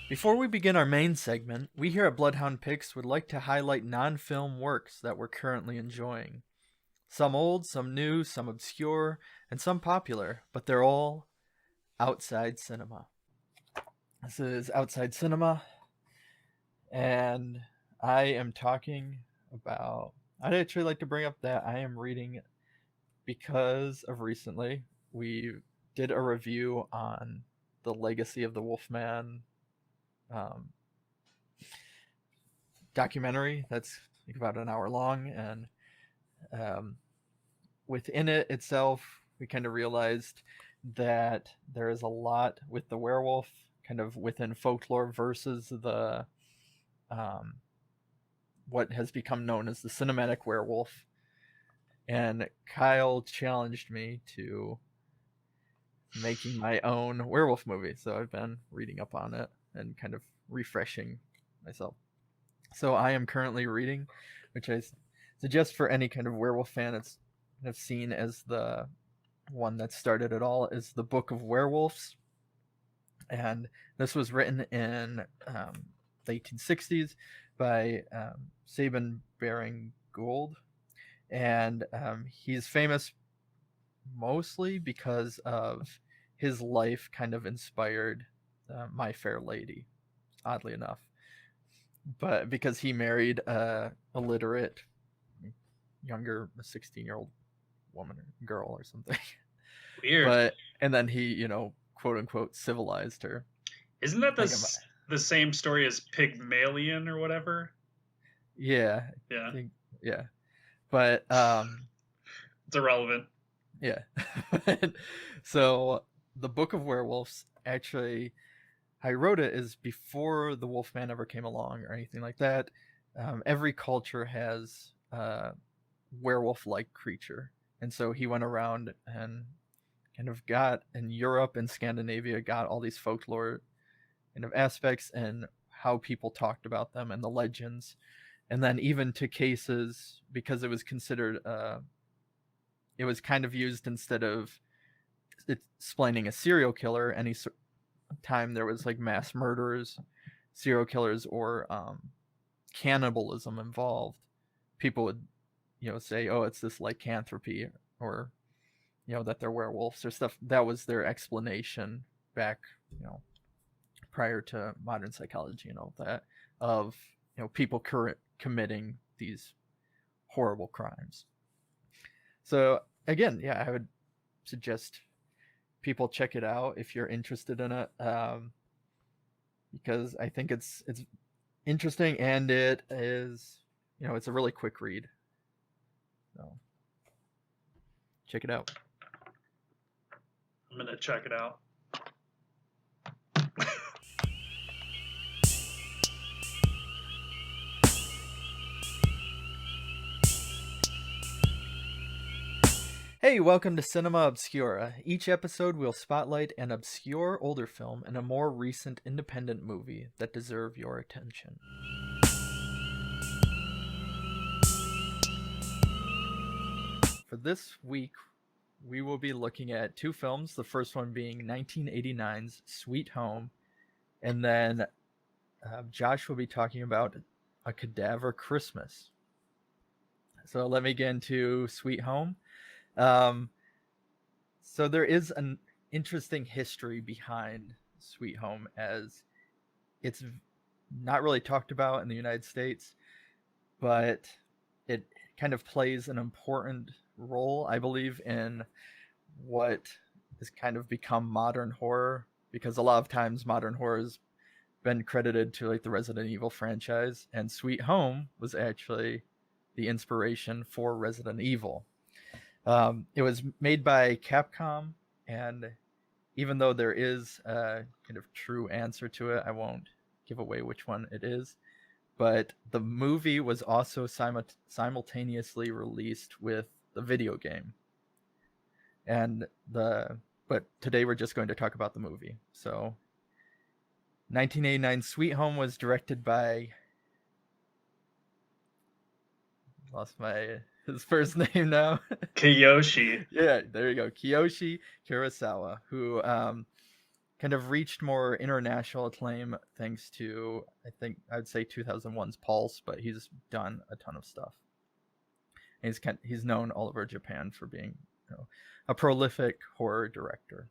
Before we begin our main segment, we here at Bloodhound Pix would like to highlight non-film works that we're currently enjoying. Some old, some new, some obscure, and some popular, but they're all outside cinema. This is Outside Cinema, and I am talking about. I'd actually like to bring up that I am reading because of recently. We did a review on the Legacy of the Wolfman um, documentary that's like about an hour long, and um, within it itself, we kind of realized that there is a lot with the werewolf, kind of within folklore versus the um, what has become known as the cinematic werewolf. And Kyle challenged me to making my own werewolf movie, so I've been reading up on it and kind of refreshing myself. So I am currently reading, which I suggest for any kind of werewolf fan. It's kind of seen as the one that started it all, is the Book of Werewolves, and this was written in the 1860s by Sabine Baring-Gould, and he's famous mostly because of his life kind of inspired My Fair Lady, oddly enough, but because he married a illiterate younger 16-year-old woman or girl or something. Weird. But and then he, quote unquote civilized her. Isn't that Like, the same story as Pygmalion or whatever? yeah, Yeah. I think, yeah. But It's irrelevant. yeah. So the Book of Werewolves, actually, I wrote it is before the Wolfman ever came along or anything like that. Every culture has a werewolf-like creature, and so he went around and kind of got in Europe and Scandinavia, got all these folklore kind of aspects and how people talked about them and the legends, and then even to cases, because it was considered it was kind of used instead of explaining a serial killer any time there was like mass murderers, serial killers, or cannibalism involved, people would say, oh, it's this lycanthropy, or that they're werewolves or stuff. That was their explanation back, prior to modern psychology and all that, of people committing these horrible crimes. So again, yeah, I would suggest people check it out if you're interested in it, because I think it's interesting, and it is, it's a really quick read. So check it out. I'm gonna check it out. Hey, welcome to Cinema Obscura. Each episode we'll spotlight an obscure older film and a more recent independent movie that deserve your attention. For this week, we will be looking at two films, the first one being 1989's Sweet Home, and then Josh will be talking about A Cadaver Christmas. So let me get into Sweet Home. So there is an interesting history behind Sweet Home, as it's not really talked about in the United States, but it kind of plays an important role, I believe, in what has kind of become modern horror, because a lot of times modern horror has been credited to like the Resident Evil franchise, and Sweet Home was actually the inspiration for Resident Evil. It was made by Capcom, and even though there is a kind of true answer to it, I won't give away which one it is. But the movie was also simultaneously released with the video game. But today we're just going to talk about the movie. So 1989 Sweet Home was directed by, lost his first name now. Kiyoshi. Yeah, there you go. Kiyoshi Kurosawa, who kind of reached more international acclaim thanks to, I think I'd say 2001's Pulse, but he's done a ton of stuff. And he's known all over Japan for being, a prolific horror director.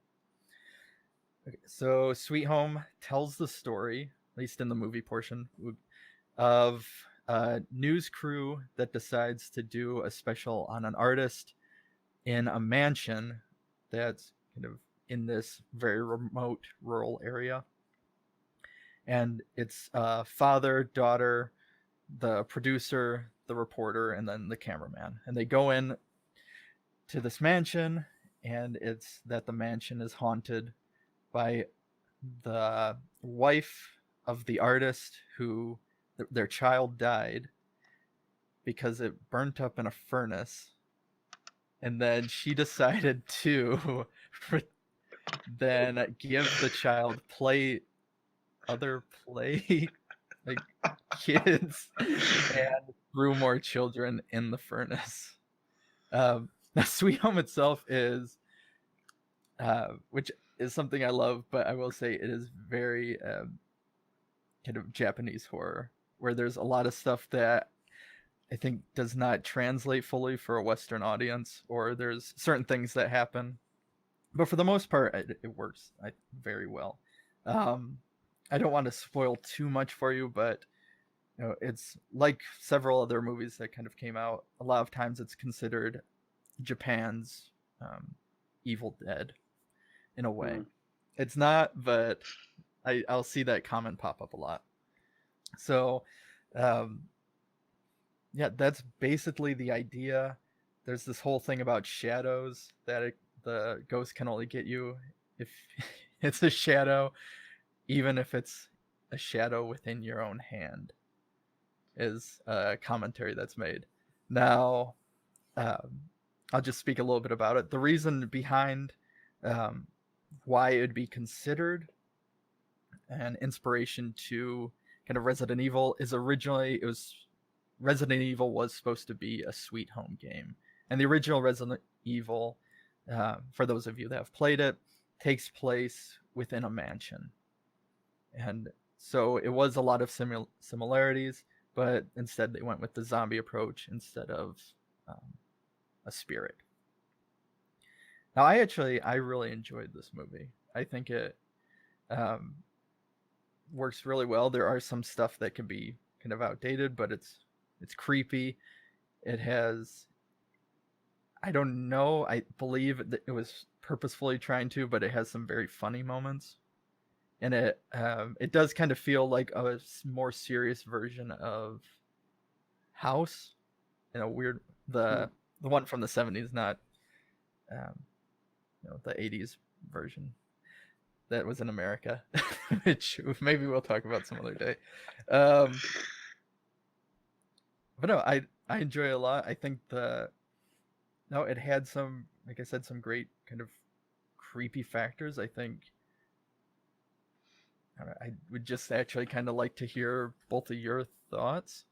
Okay, so Sweet Home tells the story, at least in the movie portion, of a news crew that decides to do a special on an artist in a mansion that's kind of in this very remote rural area. And it's father, daughter, the producer, the reporter, and then the cameraman. And they go in to this mansion, and it's that the mansion is haunted by the wife of the artist who their child died because it burnt up in a furnace. And then she decided to then give the child other play like kids and brew more children in the furnace. Now Sweet Home itself is which is something I love, but I will say it is very kind of Japanese horror, where there's a lot of stuff that I think does not translate fully for a Western audience, or there's certain things that happen, but for the most part it works very well. I don't want to spoil too much for you, but it's like several other movies that kind of came out. A lot of times it's considered Japan's Evil Dead in a way. It's not, but I'll see that comment pop up a lot. So yeah, that's basically the idea. There's this whole thing about shadows, that the ghost can only get you if it's a shadow, even if it's a shadow within your own hand, is a commentary that's made. Now, I'll just speak a little bit about it. The reason behind why it would be considered an inspiration to kind of Resident Evil is originally Resident Evil was supposed to be a Sweet Home game. And the original Resident Evil, for those of you that have played it, takes place within a mansion. And so it was a lot of similarities, but instead they went with the zombie approach instead of a spirit. Now, I really enjoyed this movie. I think it works really well. There are some stuff that can be kind of outdated, but it's creepy. It has, I don't know, I believe that it was purposefully trying to, but it has some very funny moments. And it does kind of feel like a more serious version of House, in a weird, the one from the 70s, not the 80s version that was in America, which maybe we'll talk about some other day. But no, I enjoy it a lot. I think it had some, like I said, some great kind of creepy factors. I think I would just actually kind of like to hear both of your thoughts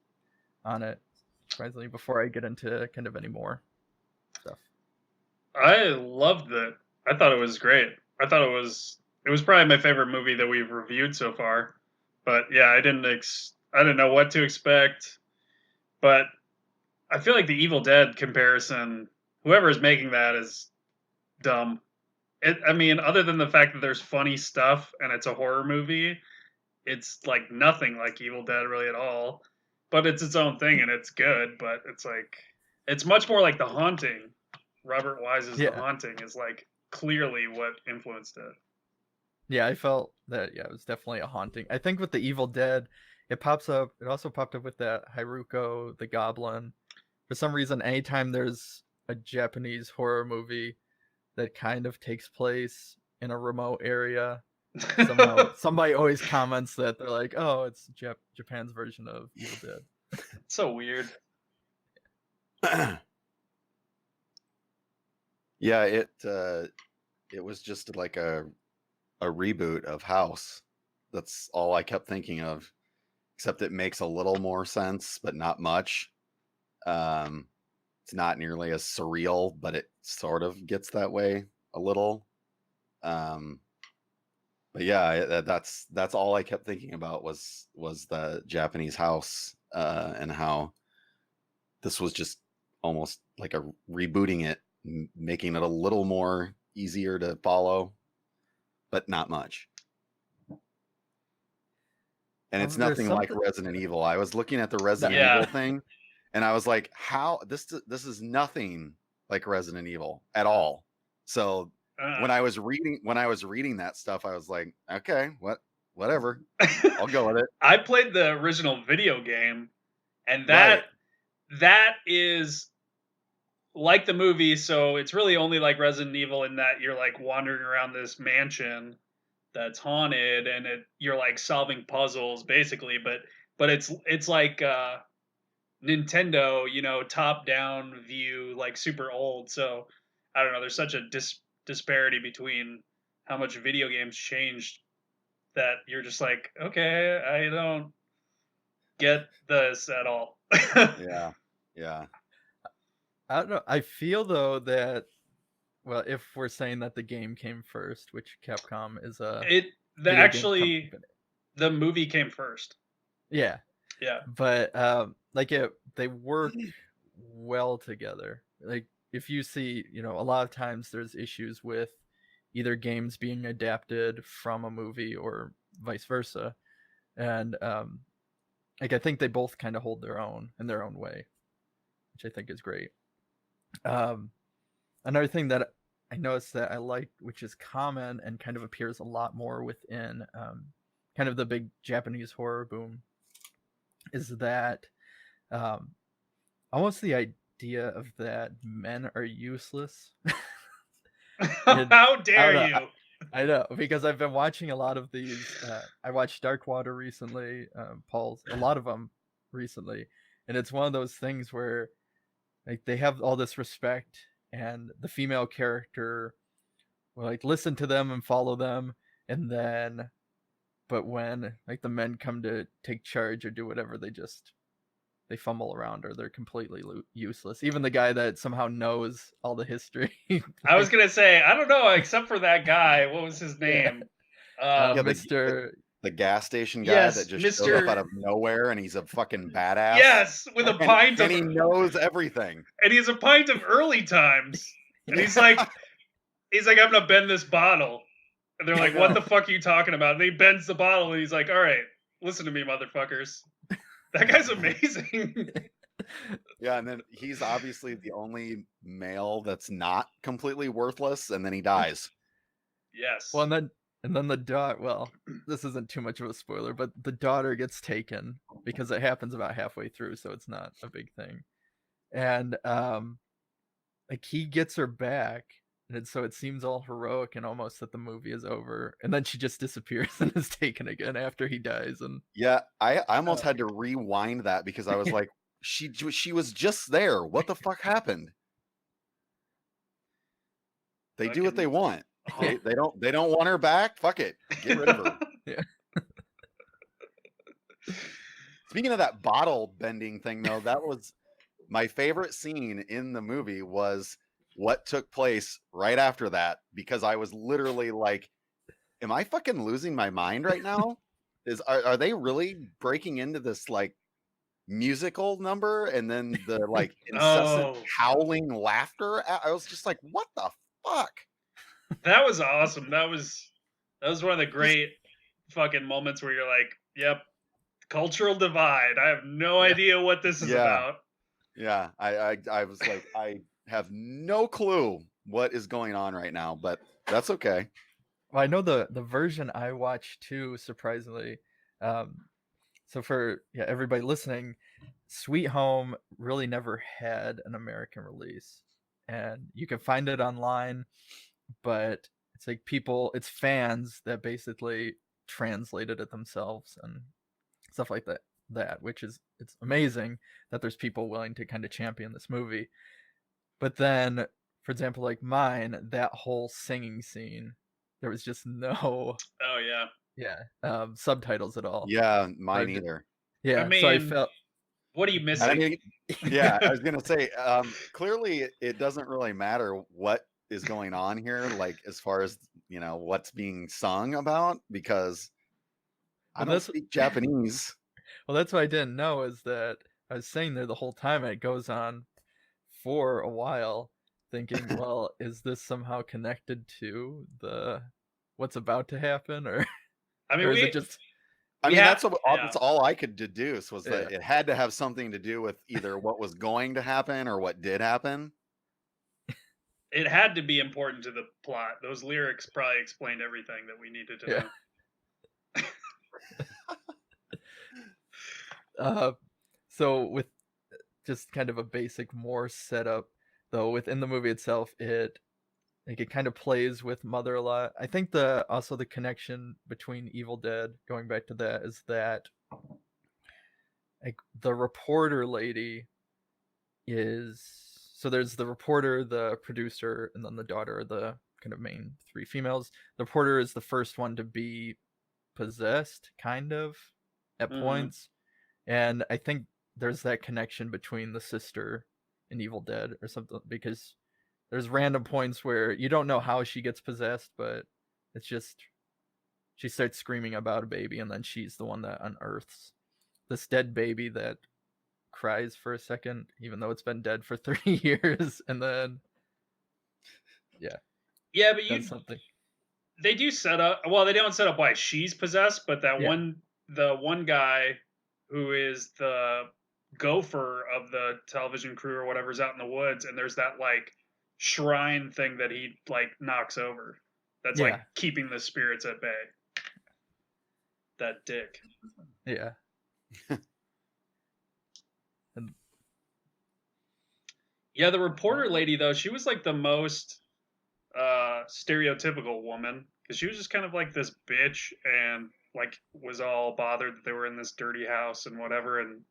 on it, surprisingly, before I get into kind of any more stuff. I loved it. I thought it was great. I thought it was probably my favorite movie that we've reviewed so far. But yeah, I didn't know what to expect. But I feel like the Evil Dead comparison, whoever is making that is dumb. I mean, other than the fact that there's funny stuff and it's a horror movie, it's like nothing like Evil Dead really at all. But it's its own thing and it's good. But it's like, it's much more like The Haunting. Robert Wise's The Haunting is like clearly what influenced it. Yeah, I felt that. Yeah, it was definitely a haunting. I think with the Evil Dead, it also popped up with that Haruko the Goblin. For some reason, anytime there's a Japanese horror movie that kind of takes place in a remote area, somehow somebody always comments that they're like, "Oh, it's Japan's version of Evil Dead." It's so weird. Yeah, it was just like a reboot of House. That's all I kept thinking of, except it makes a little more sense, but not much. It's not nearly as surreal, but it sort of gets that way a little. But yeah, that's all I kept thinking about was the Japanese house, and how this was just almost like a rebooting it, making it a little more easier to follow, but not much. And it's There's nothing like something- Resident Evil. I was looking at the Resident Yeah. Evil thing, and I was like, how this is nothing like Resident Evil at all. So when I was reading that stuff, I was like, okay, whatever. I'll go with it. I played the original video game, and that is like the movie, so it's really only like Resident Evil in that you're like wandering around this mansion that's haunted, and you're like solving puzzles basically, but it's like Nintendo, top down view, like super old. So I don't know, there's such a disparity between how much video games changed that you're just like, okay, I don't get this at all. Yeah. I don't know. I feel though that, well, if we're saying that the game came first, which Capcom is a video game company. The movie came first. Yeah. Yeah. But they work well together. Like if you see, a lot of times there's issues with either games being adapted from a movie or vice versa. And I think they both kind of hold their own in their own way, which I think is great. Another thing that I noticed that I like, which is common and kind of appears a lot more within kind of the big Japanese horror boom, is that almost the idea of that men are useless. How dare you? I know, because I've been watching a lot of these. I watched Dark Water recently, Paul's, a lot of them recently, and it's one of those things where like they have all this respect, and the female character will like listen to them and follow them, and then, but when like the men come to take charge or do whatever, they fumble around, or they're completely useless. Even the guy that somehow knows all the history. I was gonna say, I don't know, except for that guy. What was his name? Mr. The gas station guy that just shows up out of nowhere, and he's a fucking badass. Yes, with a pint and he knows everything. And he's a pint of early times. And he's like, I'm gonna bend this bottle. And they're like, what the fuck are you talking about? And he bends the bottle, and he's like, all right, listen to me, motherfuckers. That guy's amazing. Yeah, and then he's obviously the only male that's not completely worthless, and then he dies. Yes. Well, and then the daughter, well, this isn't too much of a spoiler, but the daughter gets taken because it happens about halfway through, so it's not a big thing. And like he gets her back, and so it seems all heroic and almost that the movie is over, and then she just disappears and is taken again after he dies. And yeah, I almost had to rewind that because I was like, she was just there. What the fuck happened? They do what they want. They don't want her back. Fuck it. Get rid of her. Yeah. Speaking of that bottle bending thing, though, that was my favorite scene in the movie. Was what took place right after that, because I was literally like, am I fucking losing my mind right now? Are they really breaking into this like musical number, and then the like incessant howling laughter? I was just like, what the fuck? That was awesome. That was one of the great fucking moments where you're like, yep, cultural divide. I have no idea what this is about. Yeah, I was like, I have no clue what is going on right now, but that's okay. Well, I know the version I watched too, surprisingly. So for everybody listening, Sweet Home really never had an American release, and you can find it online, but it's like it's fans that basically translated it themselves and stuff like that, which is, it's amazing that there's people willing to kind of champion this movie. But then, for example, like mine, that whole singing scene, there was just no subtitles at all. Yeah, mine either. Yeah, I mean, so I felt, what are you missing? I mean, yeah, I was gonna say, clearly it doesn't really matter what is going on here, like as far as what's being sung about, because I Well, don't that's speak Japanese. well, that's what I didn't know, is that I was saying there the whole time, and it goes on for a while, thinking, well, is this somehow connected to what's about to happen, or I mean, or is it just I we mean, have that's all I could deduce, was that Yeah. it had to have something to do with either what was going to happen or what did happen. it had to be important to the plot. Those lyrics probably explained everything that we needed to Yeah. know. So with just kind of a basic more setup, though, within the movie itself, it kind of plays with Mother a lot. I think also the connection between Evil Dead, going back to that, is that like the reporter lady is, so there's the reporter, the producer, and then the daughter are the kind of main three females. The reporter is the first one to be possessed, kind of, at Mhm. points. And I think there's that connection between the sister and Evil Dead or something, because there's random points where you don't know how she gets possessed, but it's just she starts screaming about a baby, and then she's the one that unearths this dead baby that cries for a second, even though it's been dead for 30 years, and then Yeah, but does something. they do set up. Well, they don't set up why she's possessed, but that Yeah. the one guy who is the gopher of the television crew or whatever's out in the woods, and there's that like shrine thing that he like knocks over. That's like Yeah. keeping the spirits at bay. That dick. Yeah. And Yeah, the reporter lady though, she was like the most stereotypical woman, because she was just kind of like this bitch, and like was all bothered that they were in this dirty house and whatever, and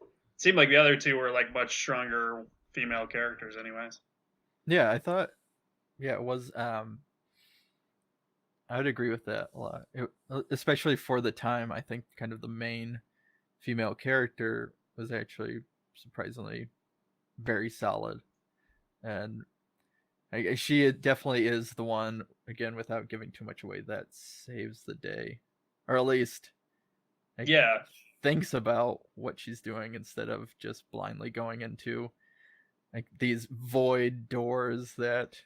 it seemed like the other two were like much stronger female characters anyways. yeah, I thought, it was, I would agree with that a lot. Especially for the time, I think kind of the main female character was actually surprisingly very solid. And she definitely is the one, again, without giving too much away, that saves the day. Or at least Yeah, thinks about what she's doing instead of just blindly going into like these void doors that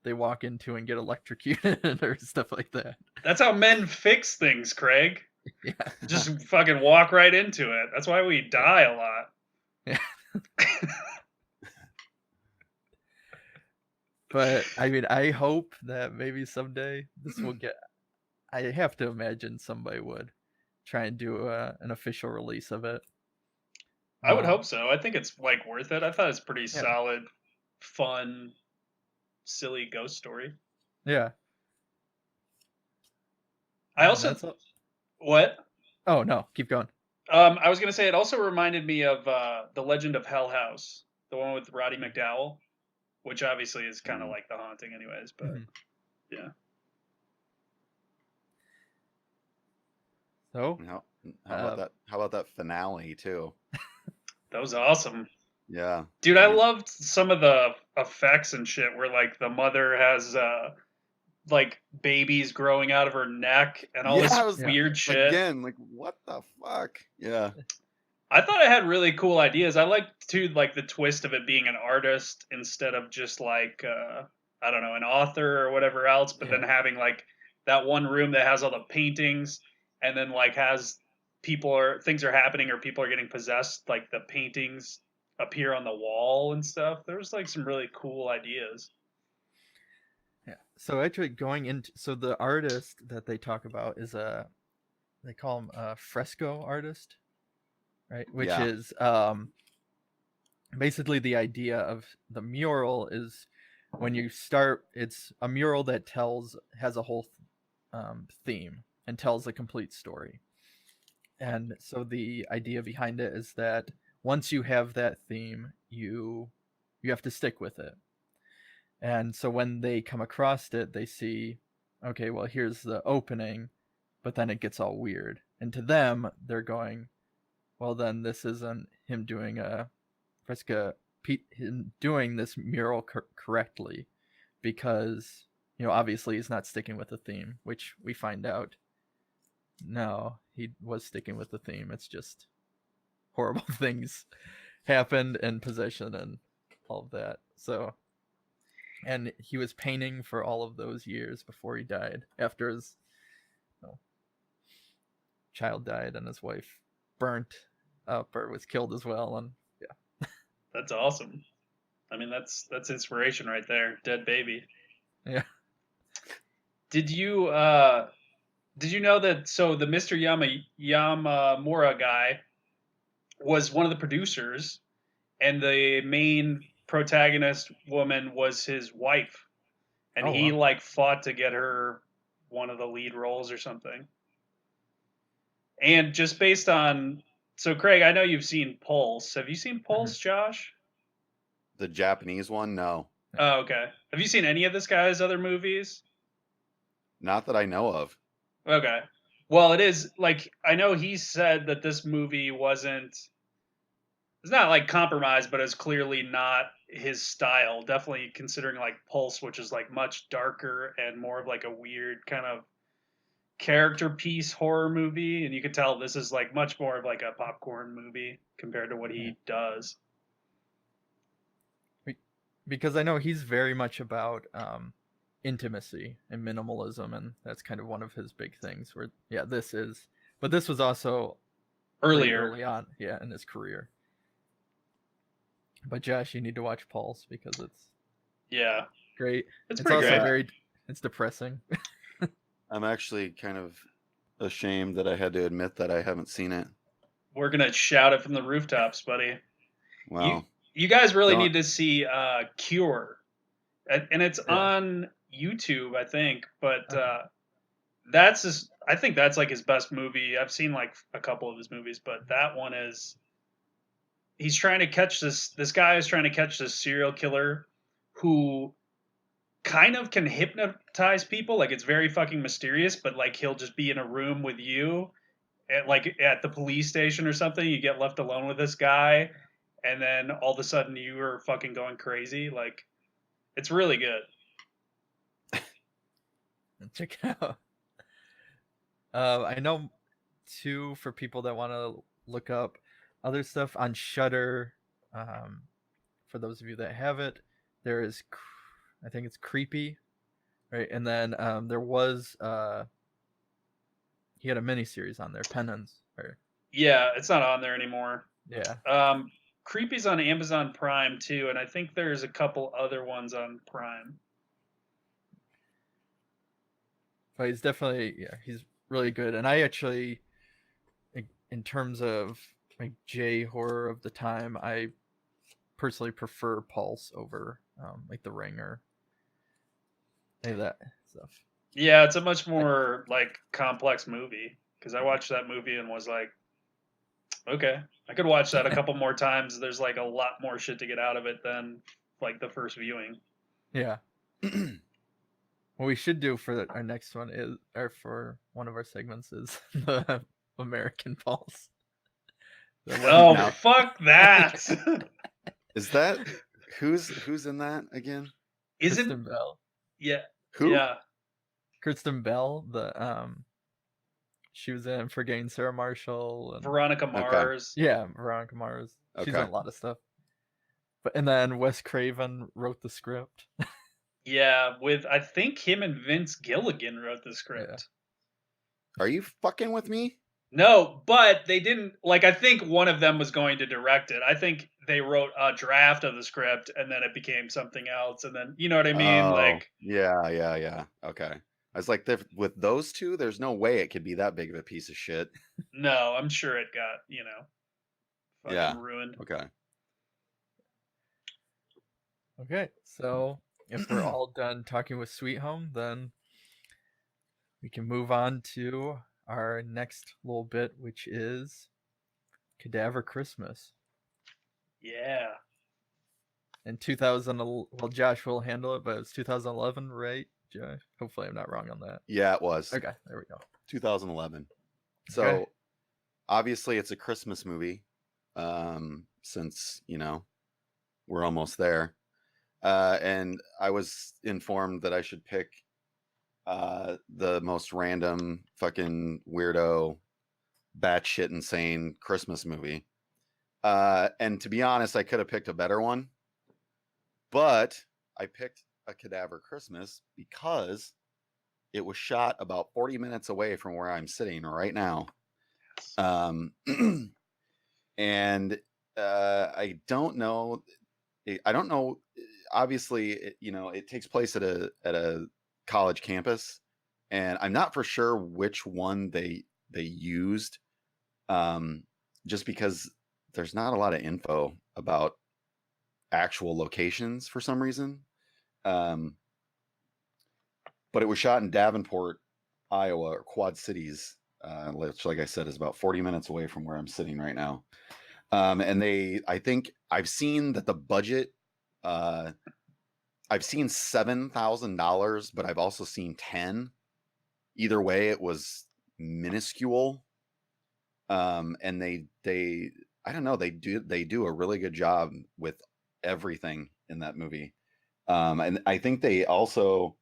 they walk into and get electrocuted or stuff like that. that's how men fix things, Craig. Yeah. Just fucking walk right into it. That's why we die a lot. Yeah. But I mean, I hope that maybe someday this will get. I have to imagine somebody would try and do an official release of it. I would hope so. I think it's like worth it. I thought it's pretty Yeah. solid, fun, silly ghost story. Yeah. I also what? Oh no, keep going. I was gonna say it also reminded me of the Legend of Hell House, the one with Roddy McDowell, which obviously is kind of like The Haunting, anyways. But yeah. So how about that finale too? That was awesome. Yeah, dude, I loved some of the effects and shit where like the mother has like babies growing out of her neck and all this weird shit. Again, like what the fuck? Yeah. I thought it had really cool ideas. I liked too, like the twist of it being an artist instead of just like I don't know, an author or whatever else, but then having like that one room that has all the paintings, and then like has things are happening or people are getting possessed, like the paintings appear on the wall and stuff. There was like some really cool ideas. Yeah. So actually going into, so the artist that they talk about is they call him a fresco artist, right? Which is basically the idea of the mural is when you start, it's a mural that has a whole theme and tells a complete story. And so the idea behind it is that once you have that theme, you have to stick with it. And so when they come across it, they see, okay, well, here's the opening, but then it gets all weird. And to them, they're going, well, then this isn't him doing him doing this mural correctly, because obviously he's not sticking with the theme, which we find out. No, he was sticking with the theme. It's just horrible things happened and possession and all of that. So, and he was painting for all of those years before he died, after his child died and his wife burnt up or was killed as well. And yeah, That's awesome. I mean, that's inspiration right there. Dead baby. yeah. Did you know that? So the Mr. Yamamura guy was one of the producers, and the main protagonist woman was his wife, and Oh, he wow. like fought to get her one of the lead roles or something. And just based on, so Craig, I know you've seen Pulse. Have you seen Pulse, Josh? The Japanese one, no, Oh, okay. Have you seen any of this guy's other movies? not that I know of. Okay. Well, it is like, I know he said that this movie wasn't, it's not like compromised, but it's clearly not his style. Definitely considering like Pulse, which is like much darker and more of like a weird kind of character piece horror movie. And you can tell this is like much more of like a popcorn movie compared to what he does. Because I know he's very much about intimacy and minimalism, and that's kind of one of his big things. Where this was also pretty Earlier. early on, in his career. But Josh, you need to watch Pulse because it's great. It's It's pretty also great. it's depressing. I'm actually kind of ashamed that I had to admit that I haven't seen it. We're gonna shout it from the rooftops, buddy. Well, you guys really don't- need to see Cure, and it's on YouTube, I think. But that's just, I think that's like his best movie. I've seen like a couple of his movies, but that one is, he's trying to catch this guy is trying to catch this serial killer who kind of can hypnotize people. Like, it's very fucking mysterious, but like he'll just be in a room with you at the police station or something. You get left alone with this guy, and then all of a sudden you are fucking going crazy. Like, it's really good. Check it out. I know too, for people that want to look up other stuff on Shudder. For those of you that have it, there is, I think it's Creepy, right? And then there was he had a miniseries on there, Penance. Yeah, it's not on there anymore. Yeah. Creepy's on Amazon Prime too, and I think there's a couple other ones on Prime. But he's definitely, he's really good. And I actually, in terms of like J horror of the time, I personally prefer Pulse over like The Ring or any of that stuff. Yeah, it's a much more like complex movie, because I watched that movie and was like, okay, I could watch that a couple more times. There's like a lot more shit to get out of it than like the first viewing. Yeah. What we should do for our next one is, or for one of our segments, is the American Pulse. Oh, fuck that! Is that who's in that again? Kristen Bell. Yeah. Who? Yeah. Kristen Bell, she was in Forgetting Sarah Marshall. And, Veronica Mars. Okay. Yeah, Veronica Mars. She's in a lot of stuff. And then Wes Craven wrote the script. Yeah, with, I think him and Vince Gilligan wrote the script. Yeah. Are you fucking with me? No, but they didn't, like, I think one of them was going to direct it. I think they wrote a draft of the script and then it became something else. And then, you know what I mean? Oh, like, yeah. Okay. I was like, with those two, there's no way it could be that big of a piece of shit. No, I'm sure it got, fucking ruined. Okay. Okay, so if we're all done talking with Sweet Home, then we can move on to our next little bit, which is Cadaver Christmas. Yeah. In 2000, well, Josh will handle it, but it's 2011, right, Josh? Hopefully I'm not wrong on that. Yeah, it was. Okay, there we go. 2011. So, obviously it's a Christmas movie, since, we're almost there. And I was informed that I should pick the most random fucking weirdo, batshit insane Christmas movie. And to be honest, I could have picked a better one, but I picked A Cadaver Christmas because it was shot about 40 minutes away from where I'm sitting right now. And I don't know. Obviously, it takes place at a college campus, and I'm not for sure which one they used, just because there's not a lot of info about actual locations for some reason. But it was shot in Davenport, Iowa, or Quad Cities, which, like I said, is about 40 minutes away from where I'm sitting right now. And I think I've seen that the budget, I've seen $7,000, but I've also seen 10. Either way, it was minuscule. And they I don't know, they do a really good job with everything in that movie. And I think they also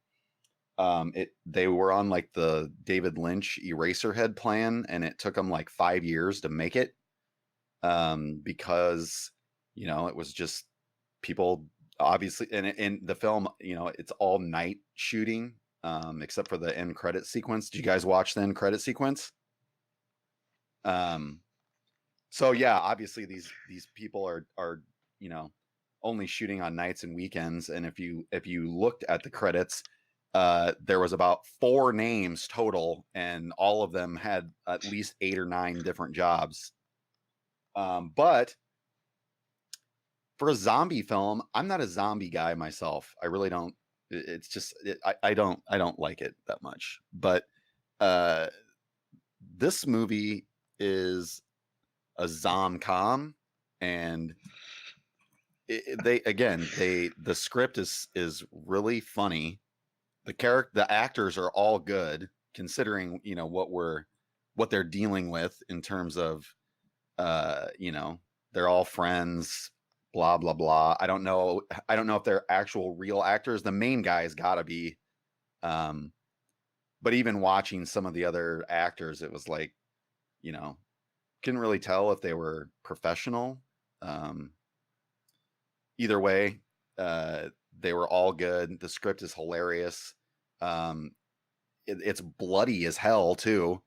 they were on like the David Lynch Eraserhead plan, and it took them like 5 years to make it, because it was just people, obviously, and in the film, it's all night shooting, except for the end credit sequence. Did you guys watch the end credit sequence? So yeah, obviously these people are only shooting on nights and weekends, and if you looked at the credits, there was about 4 names total, and all of them had at least 8 or 9 different jobs. But for a zombie film, I'm not a zombie guy myself. I really don't. It's just I don't like it that much. But this movie is a zom-com, and the script is really funny. The actors are all good, considering what they're dealing with in terms of they're all friends, blah blah blah. I don't know if they're actual real actors. The main guy's got to be, but even watching some of the other actors, it was like, couldn't really tell if they were professional. Either way, they were all good. The script is hilarious. It's bloody as hell too.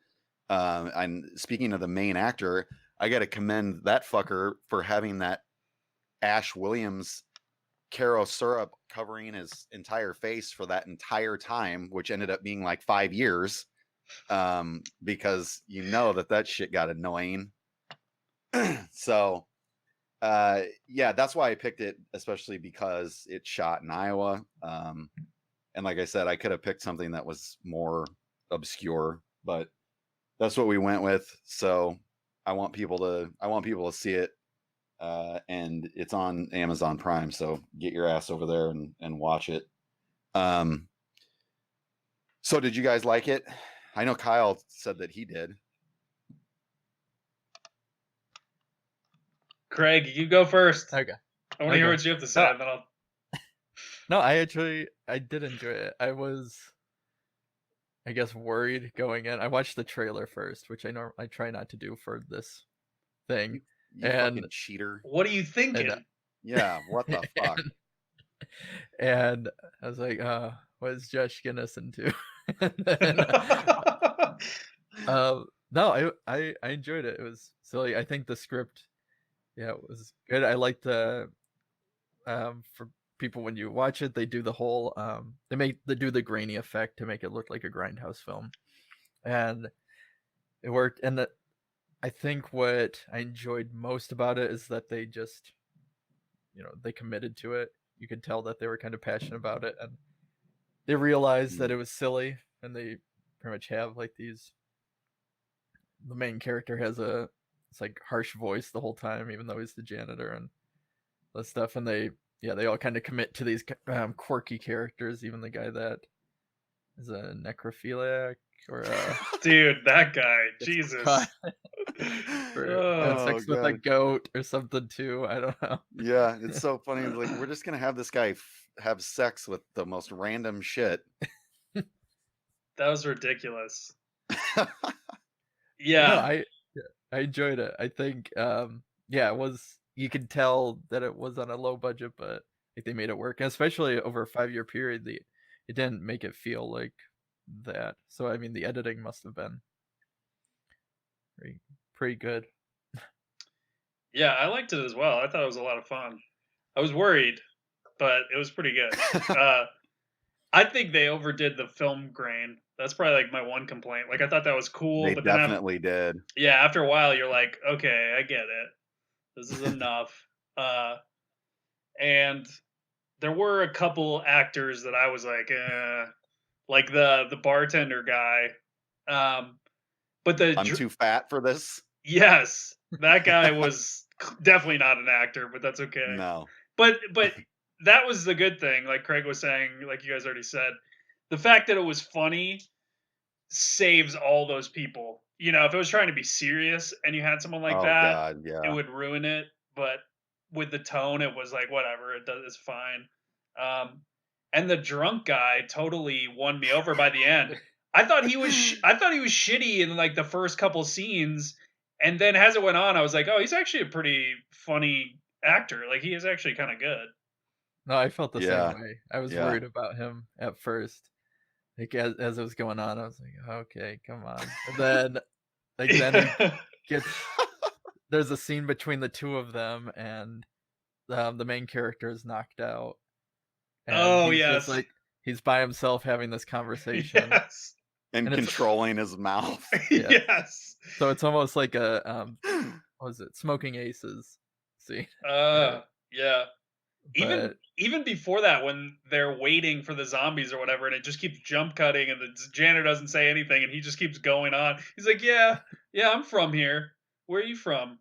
And speaking of the main actor, I got to commend that fucker for having that Ash Williams Caro syrup covering his entire face for that entire time, which ended up being like 5 years, because that shit got annoying. So yeah, that's why I picked it, especially because it's shot in Iowa. And like I said, I could have picked something that was more obscure, but that's what we went with. So I want people to see it, and it's on Amazon Prime. So get your ass over there and watch it. So did you guys like it? I know Kyle said that he did. Craig, you go first. Okay. I want to hear what you have to say. No. And then I'll... No, I did enjoy it. I was, I guess, worried going in. I watched the trailer first, which I try not to do for this thing. You fucking cheater. What are you thinking? Yeah, what the fuck? And I was like, what is Josh Guinness into? And then, no, I enjoyed it. It was silly. I think the script, yeah, it was good. I liked the, for people, when you watch it, they do the whole, they do the grainy effect to make it look like a grindhouse film, and it worked. And I think what I enjoyed most about it is that they just, they committed to it. You could tell that they were kind of passionate about it, and they realized that it was silly, and they pretty much have like these, the main character has it's like harsh voice the whole time, even though he's the janitor and that stuff. And they all kind of commit to these quirky characters, even the guy that is a necrophiliac, or dude, that guy, Jesus. For sex with a goat or something too. I don't know. Yeah, it's so funny. Like, we're just gonna have this guy have sex with the most random shit. That was ridiculous. No, Yeah. I enjoyed it. I think it was, you could tell that it was on a low budget, but like they made it work. And especially over a 5-year period, it didn't make it feel like that. So I mean the editing must have been pretty good. Yeah, I liked it as well. I thought it was a lot of fun. I was worried, but it was pretty good. I think they overdid the film grain. That's probably like my one complaint. Like I thought that was cool, They but then definitely did. after a while you're like, okay, I get it. This is enough. And there were a couple actors that I was like the bartender guy. But I'm too fat for this. yes, that guy was definitely not an actor, but that's okay. No. But that was the good thing, like Craig was saying, like you guys already said. The fact that it was funny saves all those people. You know, if it was trying to be serious and you had someone like Oh that, God, it yeah. would ruin it. But with the tone, it was like whatever, it's fine. And the drunk guy totally won me over by the end. I thought he was shitty in like the first couple scenes, and then as it went on, I was like, oh, he's actually a pretty funny actor. Like he is actually kind of good. No, I felt the Yeah. same way. I was Yeah. worried about him at first. Like as it was going on, I was like, okay, come on. And then like then he gets there's a scene between the two of them, and the main character is knocked out, and Oh he's yes, just like he's by himself having this conversation. yes, And And it's- controlling his mouth. Yeah. yes. So it's almost like a what was it, Smoking Aces scene. Yeah. But Even before that, when they're waiting for the zombies or whatever, and it just keeps jump cutting, and the janitor doesn't say anything, and he just keeps going on. He's like, "Yeah, I'm from here. Where are you from?"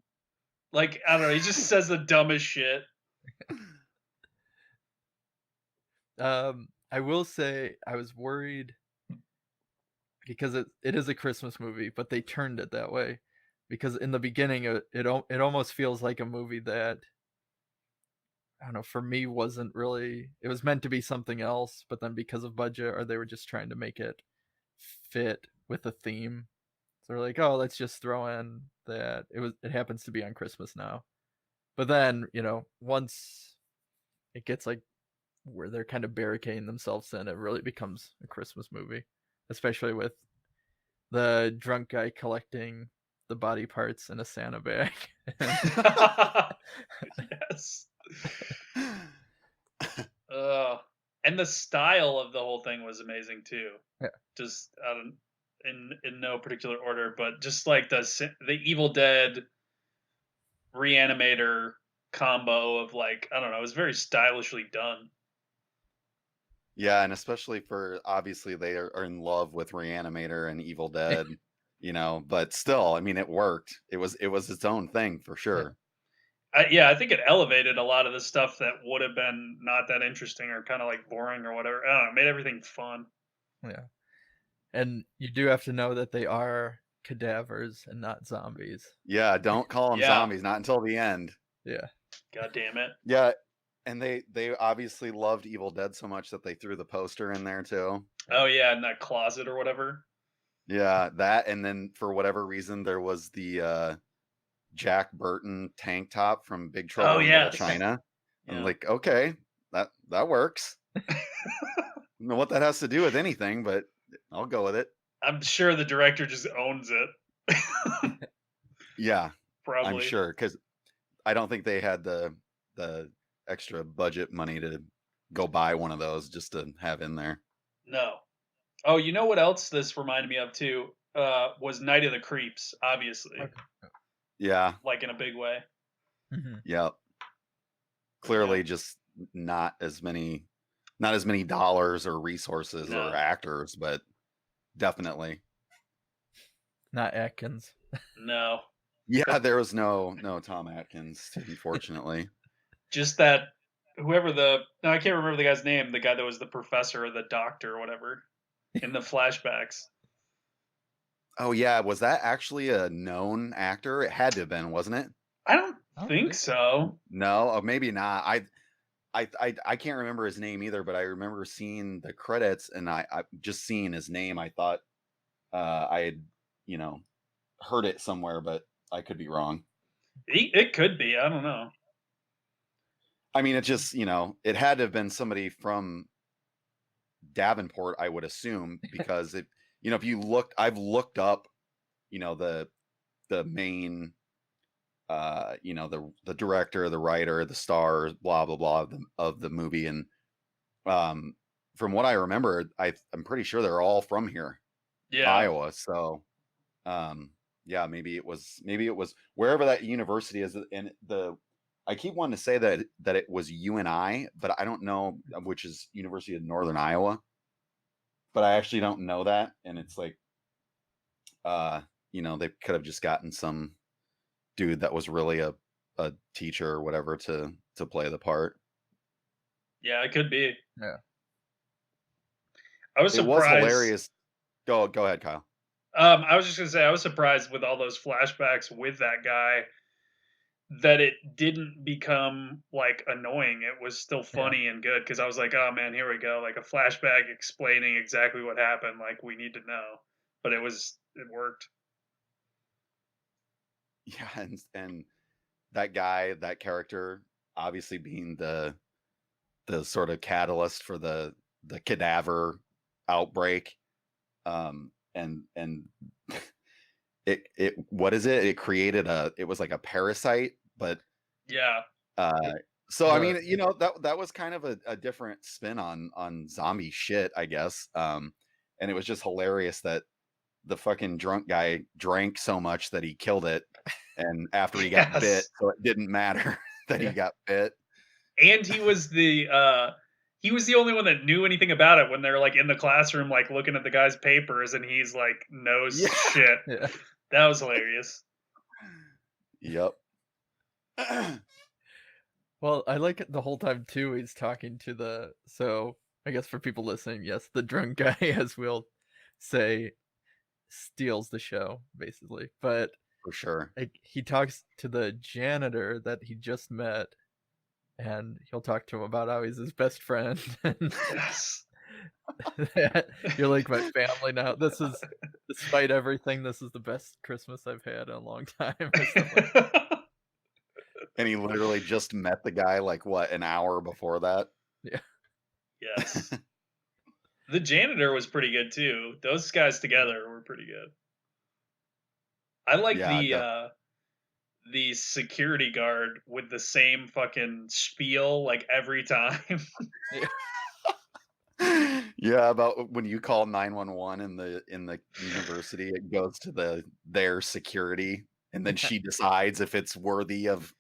Like I don't know. He just says the dumbest shit. I will say I was worried because it is a Christmas movie, but they turned it that way because in the beginning it almost feels like a movie that, I don't know, for me wasn't really, it was meant to be something else, but then because of budget, or they were just trying to make it fit with the theme. So they're like, oh, let's just throw in that it happens to be on Christmas now. But then, once it gets like where they're kind of barricading themselves in, it really becomes a Christmas movie, especially with the drunk guy collecting the body parts in a Santa bag. Yes. And the style of the whole thing was amazing too. Yeah. Just in no particular order, but just like the Evil Dead Reanimator combo of like, I don't know, it was very stylishly done. Yeah, and especially for, obviously they are in love with Reanimator and Evil Dead, but still, I mean, it worked. It was its own thing for sure. I think it elevated a lot of the stuff that would have been not that interesting or kind of like boring or whatever. I don't know, it made everything fun. Yeah. And you do have to know that they are cadavers and not zombies. Yeah, don't call them zombies, not until the end. Yeah. God damn it. Yeah, and they obviously loved Evil Dead so much that they threw the poster in there too. Oh yeah, in that closet or whatever. Yeah, that, and then for whatever reason there was the Jack Burton tank top from Big Trouble in Little China. I'm like, okay, that works. I don't know what that has to do with anything, but I'll go with it. I'm sure the director just owns it. Yeah, probably. I'm sure, because I don't think they had the extra budget money to go buy one of those just to have in there. No. Oh, you know what else this reminded me of too? Was Night of the Creeps, obviously. Okay. Yeah. Like in a big way. Mm-hmm. Yep. Clearly just not as many dollars or resources or actors, but definitely. Not Atkins. No. Yeah, there was no Tom Atkins, unfortunately. Just that whoever I can't remember the guy's name, the guy that was the professor or the doctor or whatever in the flashbacks. Oh yeah, was that actually a known actor? It had to have been, wasn't it? I don't think so. No, maybe not. I can't remember his name either, but I remember seeing the credits, and I just seeing his name, I thought I had, you know, heard it somewhere, but I could be wrong. It could be. I don't know. I mean, it just, it had to have been somebody from Davenport, I would assume, because if you looked, I've looked up, the main, the director, the writer, the stars, blah blah blah of the movie, and from what I remember, I'm pretty sure they're all from here, Yeah. Iowa. So, yeah, maybe it was wherever that university is, and I keep wanting to say that it was UNI, but I don't know which is University of Northern Iowa. But I actually don't know that, and it's like, they could have just gotten some dude that was really a teacher or whatever to play the part. Yeah, it could be. Yeah. I was It surprised. was hilarious. Go ahead, Kyle. I was just gonna say I was surprised with all those flashbacks with that guy that it didn't become like annoying. It was still funny and good, because I was like, oh man, here we go, like a flashback explaining exactly what happened. Like, we need to know, but it worked. Yeah, and that guy, that character, obviously being the sort of catalyst for the cadaver outbreak, and it what is it? It created it was like a parasite, but Yeah. So I mean, that was kind of a different spin on zombie shit, I guess. And it was just hilarious that the fucking drunk guy drank so much that he killed it, and after he got bit, so it didn't matter that he got bit. And he was the only one that knew anything about it when they're like in the classroom, like looking at the guy's papers, and he's like knows shit. Yeah. That was hilarious. Yep. Well, I like it the whole time too. He's talking to so I guess for people listening, yes, the drunk guy, as we'll say, steals the show basically. But for sure, he talks to the janitor that he just met, and he'll talk to him about how he's his best friend. Yes. You're like my family now. This is, despite everything, this is the best Christmas I've had in a long time. And he literally just met the guy like what, an hour before that. Yeah. Yes. The janitor was pretty good too. Those guys together were pretty good. I like the security guard with the same fucking spiel like every time. Yeah, about when you call 911 in the university, it goes to their security, and then she decides if it's worthy of.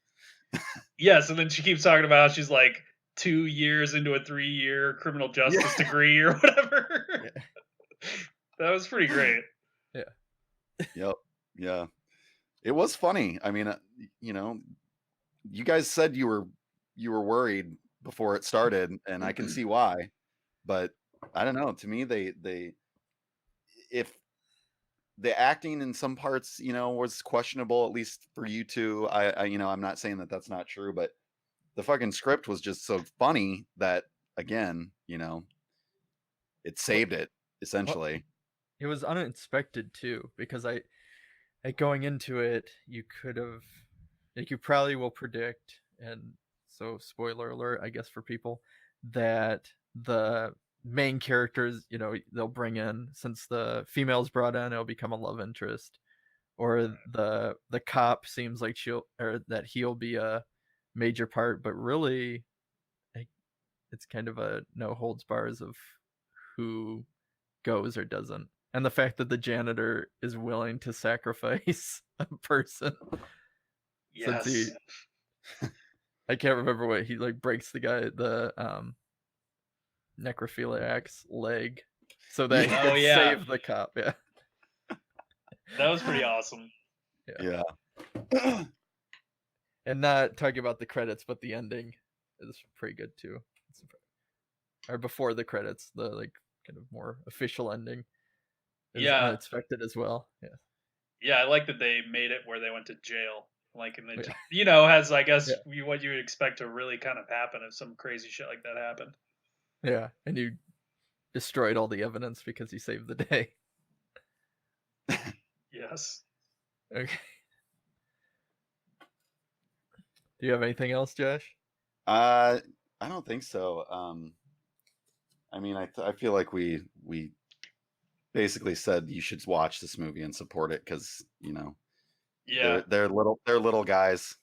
Yes, and then she keeps talking about how she's like 2 years into a 3-year criminal justice degree or whatever. That was pretty great. Yeah. Yep. Yeah. It was funny. I mean, you guys said you were worried before it started, and I can see why. But I don't know. To me, if the acting in some parts, was questionable, at least for you two. I'm not saying that that's not true, but the fucking script was just so funny that, again, it saved it essentially. It was unexpected too, because going into it, you could have, like, you probably will predict, and so spoiler alert, I guess, for people, that the main characters, they'll bring in, since the female's brought in, it'll become a love interest, or the cop seems like he'll be a major part, but really, it's kind of a no holds bars of who goes or doesn't. And the fact that the janitor is willing to sacrifice a person. Yes. Since I can't remember what he breaks the necrophiliac's leg so that he can save the cop. Yeah. That was pretty awesome. Yeah. And not talking about the credits, but the ending is pretty good too. Or before the credits, the kind of more official ending is unexpected as well. Yeah. Yeah, I like that they made it where they went to jail. Like, and it, Yeah. has, I guess, Yeah. what you would expect to really kind of happen if some crazy shit like that happened. Yeah, and you destroyed all the evidence because you saved the day. Yes. Okay. Do you have anything else, Josh? I don't think so. I mean, I feel like we basically said you should watch this movie and support it because Yeah. they're little guys.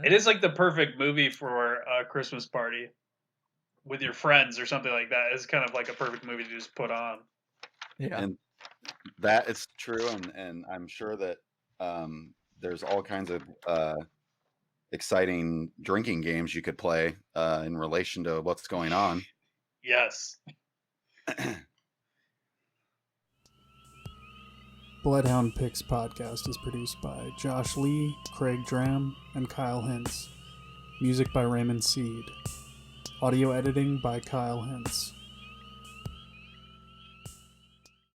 It is like the perfect movie for a Christmas party with your friends or something like that. It's kind of like a perfect movie to just put on. Yeah. And that is true, and I'm sure that there's all kinds of exciting drinking games you could play in relation to what's going on. Yes. Bloodhound Pix podcast is produced by Josh Lee, Craig Dram, and Kyle Hintz. Music by Raymond Seed. Audio editing by Kyle Hintz.